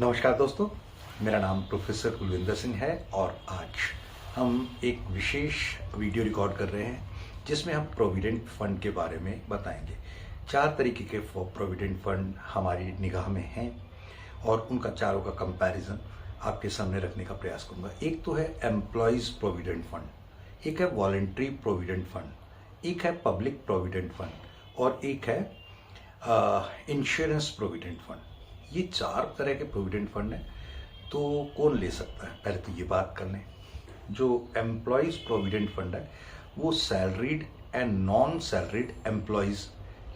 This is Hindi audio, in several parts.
नमस्कार दोस्तों, मेरा नाम प्रोफेसर कुलविंदर सिंह है और आज हम एक विशेष वीडियो रिकॉर्ड कर रहे हैं जिसमें हम प्रोविडेंट फंड के बारे में बताएंगे। 4 तरीके के प्रोविडेंट फंड हमारी निगाह में हैं और उनका चारों का कंपैरिजन आपके सामने रखने का प्रयास करूंगा। एक तो है एम्प्लॉयज प्रोविडेंट फंड, एक है वॉलंटरी प्रोविडेंट फंड, एक है पब्लिक प्रोविडेंट फंड और एक है इंश्योरेंस प्रोविडेंट फंड। ये 4 तरह के प्रोविडेंट फंड हैं। तो कौन ले सकता है, पहले तो ये बात कर लें। जो एम्प्लॉयज प्रोविडेंट फंड है वो salaried and non salaried employees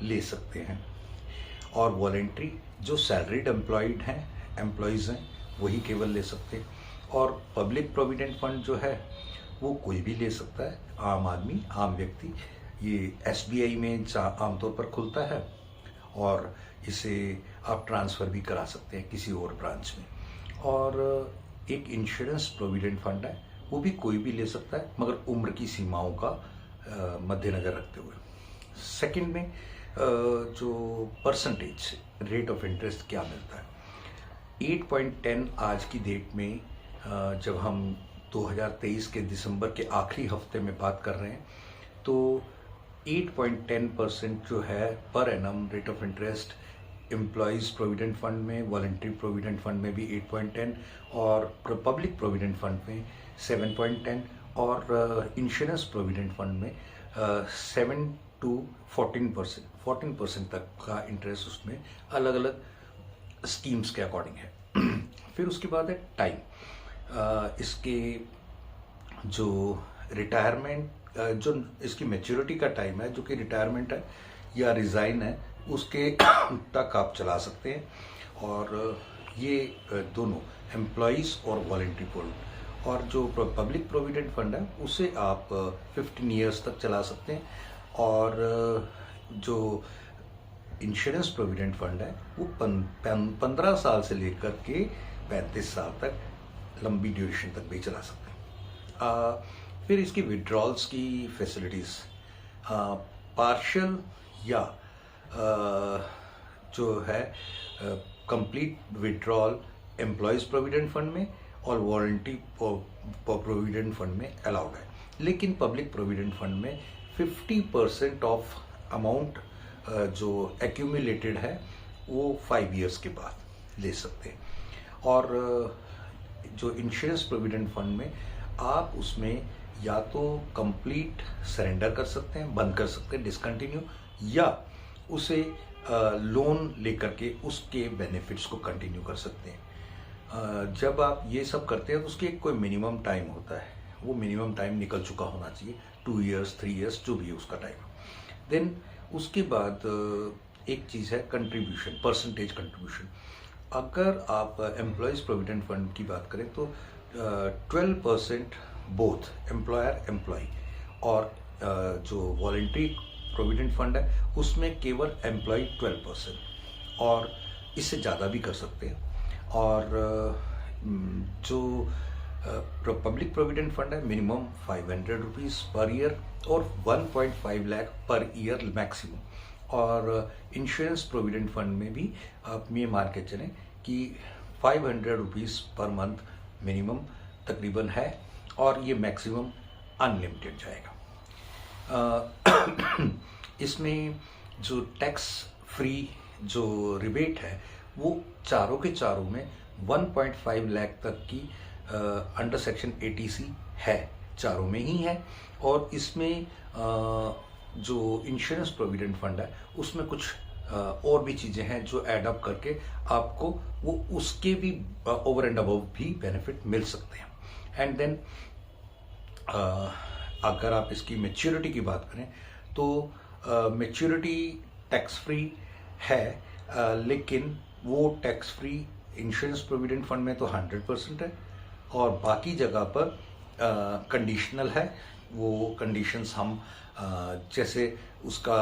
ले सकते हैं, और वॉलेंट्री जो सैलरीड एम्प्लॉयज हैं वही केवल ले सकते हैं। और पब्लिक प्रोविडेंट फंड जो है वो कोई भी ले सकता है, आम आदमी, आम व्यक्ति। ये एसबीआई में आमतौर पर खुलता है और इसे आप ट्रांसफ़र भी करा सकते हैं किसी और ब्रांच में। और एक इंश्योरेंस प्रोविडेंट फंड है, वो भी कोई भी ले सकता है मगर उम्र की सीमाओं का मद्देनजर रखते हुए। सेकंड में जो परसेंटेज रेट ऑफ इंटरेस्ट क्या मिलता है, 8.10 आज की डेट में, जब हम 2023 के दिसंबर के आखिरी हफ्ते में बात कर रहे हैं, तो 8.10% जो है per annum rate of interest employees provident fund में, वॉलंटरी प्रोविडेंट फंड में भी 8.10 और पब्लिक प्रोविडेंट फंड में 7.10 और इंश्योरेंस प्रोविडेंट फंड में 7 to 14% तक का इंटरेस्ट उसमें अलग अलग स्कीम्स के अकॉर्डिंग है। फिर उसके बाद है टाइम। इसके जो रिटायरमेंट, जो इसकी मैच्योरिटी का टाइम है, जो कि रिटायरमेंट है या रिज़ाइन है, उसके तक आप चला सकते हैं। और ये दोनों एम्प्लॉयज़ और वॉलंटरी फंड, और जो पब्लिक प्रोविडेंट फंड है उसे आप 15 ईयर्स तक चला सकते हैं। और जो इंश्योरेंस प्रोविडेंट फंड है वो 15 साल से लेकर के 35 साल तक लंबी ड्यूरेशन तक भी चला सकते हैं। फिर इसकी विड्रॉल्स की फैसिलिटीज़, पार्शियल या जो है complete withdrawal employees provident fund में और वॉलंटरी प्रोविडेंट फंड में अलाउड है। लेकिन पब्लिक प्रोविडेंट फंड में 50% ऑफ अमाउंट जो एक्यूमुलेटेड है वो 5 ईयर्स के बाद ले सकते हैं। और जो इंश्योरेंस प्रोविडेंट फंड में आप उसमें या तो कंप्लीट सरेंडर कर सकते हैं, बंद कर सकते हैं, डिसकंटिन्यू, या उसे लोन लेकर के उसके बेनिफिट्स को कंटिन्यू कर सकते हैं। जब आप ये सब करते हैं तो उसकी एक कोई मिनिमम टाइम होता है, वो मिनिमम टाइम निकल चुका होना चाहिए, 2 ईयर्स 3 ईयर्स जो भी है उसका टाइम। देन उसके बाद एक चीज़ है कंट्रीब्यूशन, परसेंटेज कंट्रीब्यूशन। अगर आप एम्प्लॉयज़ प्रोविडेंट फंड की बात करें तो 12% बोथ एम्प्लॉयर एम्प्लॉय, और जो वॉलंटरी प्रोविडेंट फंड है उसमें केवल एम्प्लॉय 12%, और इससे ज़्यादा भी कर सकते हैं। और जो पब्लिक प्रोविडेंट फंड है मिनिमम 500 रुपीज़ पर ईयर और 1.5 लाख पर ईयर मैक्सिमम। और इंश्योरेंस प्रोविडेंट फंड में भी आप ये मान के चलें कि 500 रुपीज़ पर मंथ मिनिमम तकरीबन है, और ये मैक्सिमम अनलिमिटेड जाएगा। इसमें जो टैक्स फ्री जो रिबेट है वो चारों के चारों में 1.5 लाख तक की अंडर सेक्शन 80C है, चारों में ही है। और इसमें जो इंश्योरेंस प्रोविडेंट फंड है उसमें कुछ और भी चीज़ें हैं जो ऐड अप करके आपको वो उसके भी ओवर एंड अबव भी बेनिफिट मिल सकते हैं। एंड देन अगर आप इसकी मैच्योरिटी की बात करें तो मैच्योरिटी टैक्स फ्री है, लेकिन वो tax free insurance provident fund में तो 100% है, और बाकी जगह पर कंडीशनल है। वो कंडीशंस हम जैसे उसका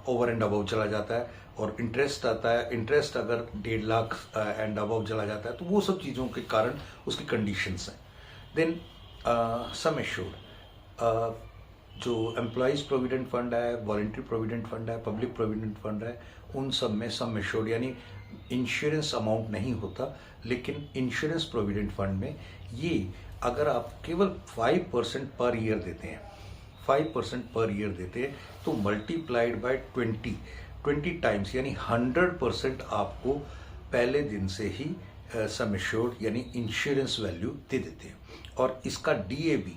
ओवर एंड अबव चला जाता है और इंटरेस्ट आता है, इंटरेस्ट अगर 1.5 लाख एंड अबव चला जाता है तो वो सब चीज़ों के कारण उसकी कंडीशंस हैं। देन सम एश्योर्ड, जो एम्प्लॉयज़ प्रोविडेंट फंड है, वॉलंटरी प्रोविडेंट फंड है, पब्लिक प्रोविडेंट फंड है, उन सब में सम एश्योर्ड यानी इंश्योरेंस अमाउंट नहीं होता, लेकिन इंश्योरेंस प्रोविडेंट फंड में ये अगर आप केवल 5% पर ईयर देते हैं, 5% पर ईयर देते हैं, तो मल्टीप्लाइड बाय 20 टाइम्स यानी 100% आपको पहले दिन से ही सम एश्योर्ड यानी इंश्योरेंस वैल्यू दे देते हैं। और इसका DAB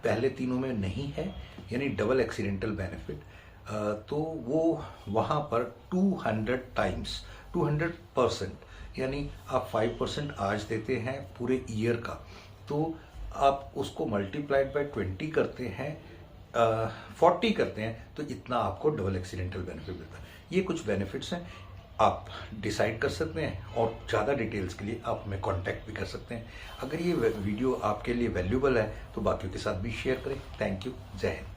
पहले तीनों में नहीं है, यानी डबल एक्सीडेंटल बेनिफिट, तो वो वहाँ पर 200 टाइम्स 200%, यानी आप 5% आज देते हैं पूरे ईयर का, तो आप उसको मल्टीप्लाइड बाय 20 करते हैं, 40 करते हैं, तो इतना आपको डबल एक्सीडेंटल बेनिफिट मिलता है। ये कुछ बेनिफिट्स हैं, आप डिसाइड कर सकते हैं, और ज़्यादा डिटेल्स के लिए आप हमें कांटेक्ट भी कर सकते हैं। अगर ये वीडियो आपके लिए वैल्यूबल है तो बाकियों के साथ भी शेयर करें। Thank you. जय हिंद।